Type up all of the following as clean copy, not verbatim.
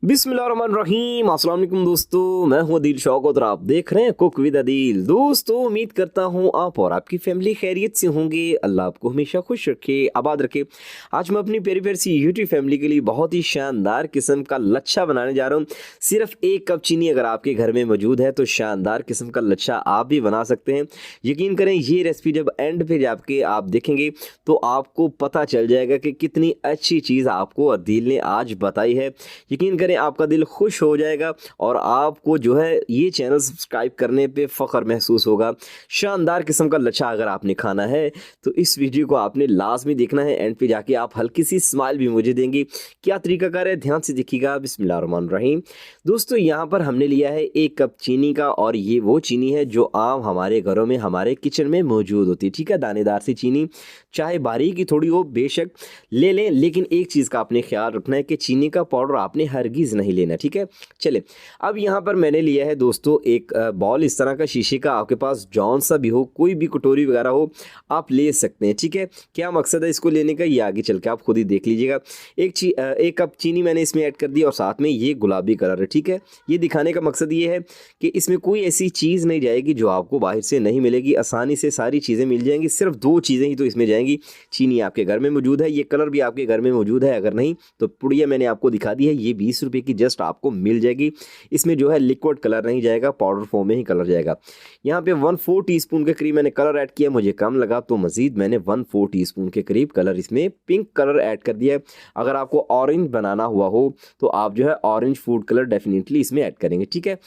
बिस्मिल्लाहिर्रहमानिर्रहीम। अस्सलाम वालेकुम दोस्तों, मैं हूं अदील शौकत और आप देख रहे हैं कुक विद अदील। दोस्तों, उम्मीद करता हूं आप और आपकी फैमिली खैरियत से होंगे। अल्लाह आपको हमेशा खुश रखे, आबाद रखे। आज मैं अपनी प्यारी प्यारी सी यूट्यूब फैमिली के लिए बहुत ही शानदार किस्म का लच्छा बनाने जा रहा हूं। सिर्फ 1 कप चीनी अगर आपके घर में मौजूद है तो शानदार किस्म का लच्छा आप भी बना सकते हैं। यकीन करें, ये रेसिपी जब एंड पे जाके आप देखेंगे तो आपको पता चल जाएगा कि कितनी अच्छी चीज़ आपको अदील ने आज बताई है। यकीन करें, आपका दिल खुश हो जाएगा और आपको जो है ये चैनल सब्सक्राइब करने पे फ़ख्र महसूस होगा। शानदार किस्म का लच्छा अगर आपने खाना है तो इस वीडियो को आपने लाजमी देखना है। एंड पे जाके आप हल्की सी स्माइल भी मुझे देंगे। क्या तरीकाकार है, ध्यान से देखिएगा। बिस्मिल्लाहिर्रहमानिर्रहीम। दोस्तों, यहाँ पर हमने लिया है 1 कप चीनी का, और ये वो चीनी है जो आम हमारे घरों में, हमारे किचन में मौजूद होती है। ठीक है, दानेदार सी चीनी, चाहे बारीक ही थोड़ी हो, बेशक ले लें, लेकिन एक चीज़ का आपने ख्याल रखना है कि चीनी का पाउडर आपने हरगिज़ नहीं लेना। ठीक है, चले। अब यहाँ पर मैंने लिया है दोस्तों एक बॉल, इस तरह का शीशे का, आपके पास जौन सा भी हो, कोई भी कटोरी वगैरह हो आप ले सकते हैं। ठीक है, क्या मकसद है इसको लेने का ये आगे चल के आप खुद ही देख लीजिएगा। 1 कप चीनी मैंने इसमें ऐड कर दी और साथ में ये गुलाबी कलर है। ठीक है, ये दिखाने का मकसद ये है कि इसमें कोई ऐसी चीज़ नहीं जाएगी जो आपको बाहर से नहीं मिलेगी। आसानी से सारी चीज़ें मिल जाएंगी, सिर्फ 2 चीज़ें ही तो इसमें जाएंगी। चीनी आपके घर में मौजूद है, ये कलर भी आपके घर में मौजूद है, अगर नहीं तो पुड़िया मैंने आपको दिखा दी है, ये 20 रुपये की जस्ट आपको मिल जाएगी। इसमें जो है लिक्विड कलर नहीं जाएगा, पाउडर फॉर्म में ही कलर जाएगा। यहाँ पे 1/4 टीस्पून के करीब मैंने कलर ऐड किया, मुझे कम लगा तो मजीद मैंने 1/4 टीस्पून के करीब कलर, इसमें पिंक कलर ऐड कर दिया है। अगर आपको ऑरेंज बनाना हुआ हो तो आप जो है ऑरेंज फूड कलर डेफिनेटली इसमें ऐड करेंगे। ठीक है,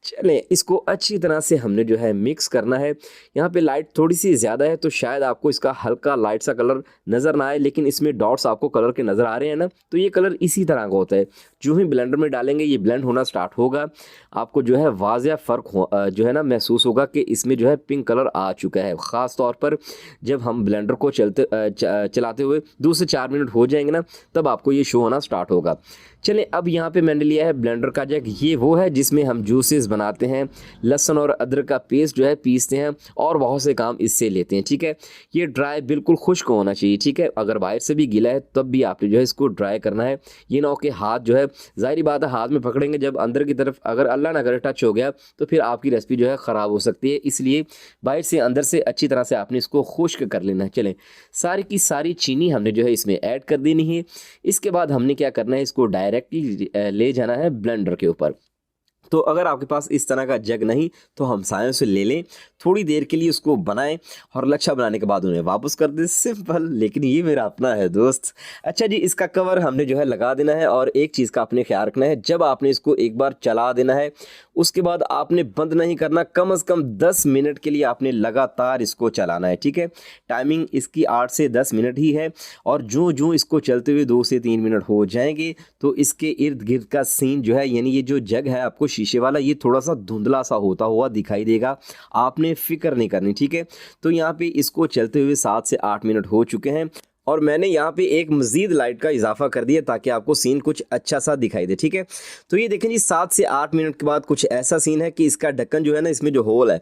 चलें, इसको अच्छी तरह से हमने जो है मिक्स करना है। यहाँ पे लाइट थोड़ी सी ज़्यादा है तो शायद आपको इसका हल्का लाइट सा कलर नज़र ना आए, लेकिन इसमें डॉट्स आपको कलर के नज़र आ रहे हैं ना, तो ये कलर इसी तरह का होता है। जो ही ब्लेंडर में डालेंगे ये ब्लेंड होना स्टार्ट होगा, आपको जो है वाज़िया फ़र्क जो है ना महसूस होगा कि इसमें जो है पिंक कलर आ चुका है। ख़ास तौर पर जब हम ब्लेंडर को चलाते हुए 2 से 4 मिनट हो जाएंगे ना, तब आपको ये शो होना स्टार्ट होगा। चलें, अब यहाँ पे मैंने लिया है ब्लेंडर का जग। ये वो है जिसमें हम जूसेस बनाते हैं, लहसुन और अदरक का पेस्ट जो है पीसते हैं और बहुत से काम इससे लेते हैं। ठीक है, ये ड्राई बिल्कुल खुश्क होना चाहिए। ठीक है, अगर बाहर से भी गीला है तब भी आपने जो है इसको ड्राई करना है। ये ना हो कि हाथ जो है, जाहिर बात है हाथ में पकड़ेंगे जब अंदर की तरफ अगर अल्लाह ना करे टच हो गया तो फिर आपकी रेसिपी जो है ख़राब हो सकती है। इसलिए बाहर से अंदर से अच्छी तरह से आपने इसको खुश्क कर लेना है। चलें, सारी की सारी चीनी हमने जो है इसमें ऐड कर देनी है। इसके बाद हमने क्या करना है, इसको डायरेक्टली ले जाना है ब्लेंडर के ऊपर। तो अगर आपके पास इस तरह का जग नहीं तो हम सायों से ले लें, थोड़ी देर के लिए उसको बनाएं और लच्छा बनाने के बाद उन्हें वापस कर दें। सिंपल, लेकिन ये मेरा अपना है दोस्त। अच्छा जी, इसका कवर हमने जो है लगा देना है, और एक चीज़ का आपने ख्याल रखना है, जब आपने इसको एक बार चला देना है उसके बाद आपने बंद नहीं करना। कम से कम 10 मिनट के लिए आपने लगातार इसको चलाना है। ठीक है, टाइमिंग इसकी 8 से 10 मिनट ही है, और जो जो इसको चलते हुए 2 से 3 मिनट हो जाएंगे तो इसके इर्द गिर्द का सीन जो है, यानी ये जो जग है आपको शीशे वाला, ये थोड़ा सा धुंधला सा होता हुआ दिखाई देगा। आपने फिक्र नहीं करनी। ठीक है, तो यहाँ पे इसको चलते हुए 7 से 8 मिनट हो चुके हैं, और मैंने यहाँ पे एक मज़ीद लाइट का इजाफा कर दिया ताकि आपको सीन कुछ अच्छा सा दिखाई दे। ठीक है, तो ये देखें जी, 7 से 8 मिनट के बाद कुछ ऐसा सीन है कि इसका ढक्कन जो है ना, इसमें जो होल है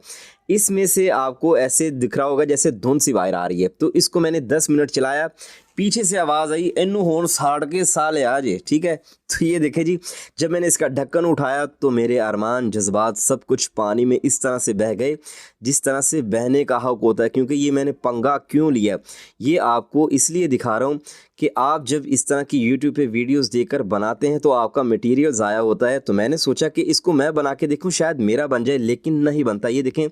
इसमें से आपको ऐसे दिख रहा होगा जैसे धुंध सी बाहर आ रही है। तो इसको मैंने 10 मिनट चलाया, पीछे से आवाज़ आई, इन्नू होन साड़ के साले आज। ठीक है, तो ये देखें जी, जब मैंने इसका ढक्कन उठाया तो मेरे अरमान, जज्बात सब कुछ पानी में इस तरह से बह गए जिस तरह से बहने का हक होता है। क्योंकि ये मैंने पंगा क्यों लिया, ये आपको इसलिए दिखा रहा हूँ कि आप जब इस तरह की यूट्यूब पे वीडियोस देखकर बनाते हैं तो आपका मटेरियल ज़ाया होता है। तो मैंने सोचा कि इसको मैं बना के देखूँ, शायद मेरा बन जाए, लेकिन नहीं बनता। ये देखें,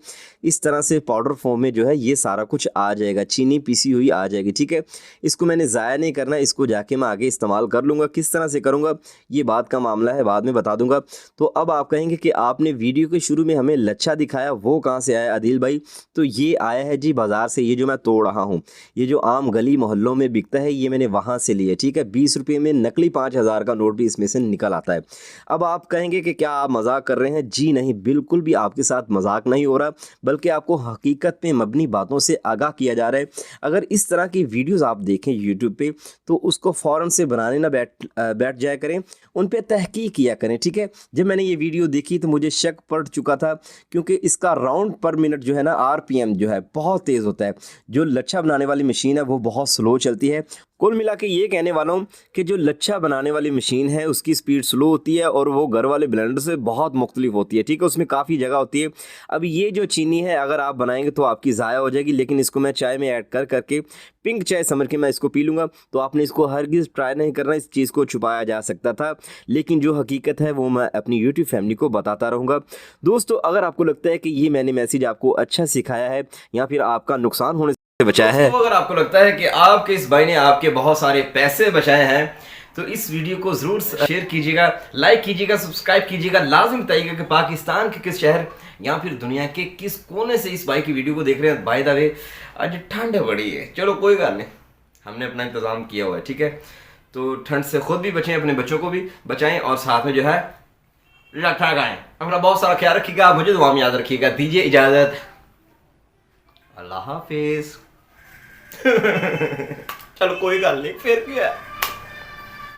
इस तरह से पाउडर फॉर्म में जो है ये सारा कुछ आ जाएगा, चीनी पीसी हुई आ जाएगी। ठीक है, इसको मैंने ज़ाया नहीं करना, इसको जाके मैं आगे इस्तेमाल कर लूँगा। किस तरह से करूँगा ये बात का मामला है, बाद में बता दूँगा। तो अब आप कहेंगे कि आपने वीडियो के शुरू में हमें लच्छा दिखाया, वो कहाँ से आया अदील भाई? तो ये आया है जी बाज़ार से, ये जो मैं तोड़ रहा हूँ, ये जो आम गली मोहल्लों में बिकता है, ये मैंने वहाँ से लिए। ठीक है, 20 रुपये में नकली 5000 का नोट भी इसमें से निकल आता है। अब आप कहेंगे कि क्या आप मजाक कर रहे हैं? जी नहीं, बिल्कुल भी आपके साथ मजाक नहीं हो रहा, बल्कि आपको हकीकत पे मबनी बातों से आगाह किया जा रहा है। अगर इस तरह की वीडियोस आप देखें यूट्यूब पे तो उसको फ़ौरन से बनाने ना बैठ जाया करें, उन पे तहकीक किया करें। ठीक है, जब मैंने ये वीडियो देखी तो मुझे शक पड़ चुका था, क्योंकि इसका राउंड पर मिनट जो है ना, RPM जो है बहुत तेज़ होता है। जो लच्छा बनाने वाली मशीन है वो बहुत स्लो चलती है, कुल मिला के ये कहने वाला हूँ कि जो लच्छा बनाने वाली मशीन है उसकी स्पीड स्लो होती है और वो घर वाले ब्लेंडर से बहुत मुख्तलिफ होती है, ठीक है। उसमें काफ़ी जगह होती है। अब ये जो चीनी है अगर आप बनाएंगे तो आपकी ज़ाया हो जाएगी, लेकिन इसको मैं चाय में ऐड कर करके पिंक चाय समझ के मैं इसको पी लूँगा। तो आपने इसको हरगिज़ ट्राई नहीं करना, इस चीज़ को छुपाया जा सकता था, लेकिन जो हकीकत है वो मैं अपनी यूट्यूब फैमिली को बताता रहूँगा। दोस्तों अगर आपको लगता है कि ये मैंने मैसेज आपको अच्छा सिखाया है या फिर आपका नुकसान होने से बचाया है, तो अगर आपको लगता है कि आपके इस भाई ने आपके बहुत सारे पैसे बचाए हैं तो इस वीडियो को जरूर शेयर कीजिएगा, लाइक कीजिएगा, सब्सक्राइब कीजिएगा। लाजमी बताइएगा कि पाकिस्तान के किस शहर या फिर दुनिया के किस कोने से इस भाई की वीडियो को देख रहे हैं। बाय द वे आज ठंड बड़ी है, चलो कोई बात नहीं, हमने अपना इंतजाम किया हुआ है, ठीक है। तो ठंड से खुद भी बचें, अपने बच्चों को भी बचाएं और साथ में जो है लठा गाएं। अपना बहुत सारा ख्याल रखिएगा, मुझे दुआ में याद रखिएगा। दीजिए इजाजत, अल्लाह हाफिज। चलो कोई गल नहीं, फिर क्या है।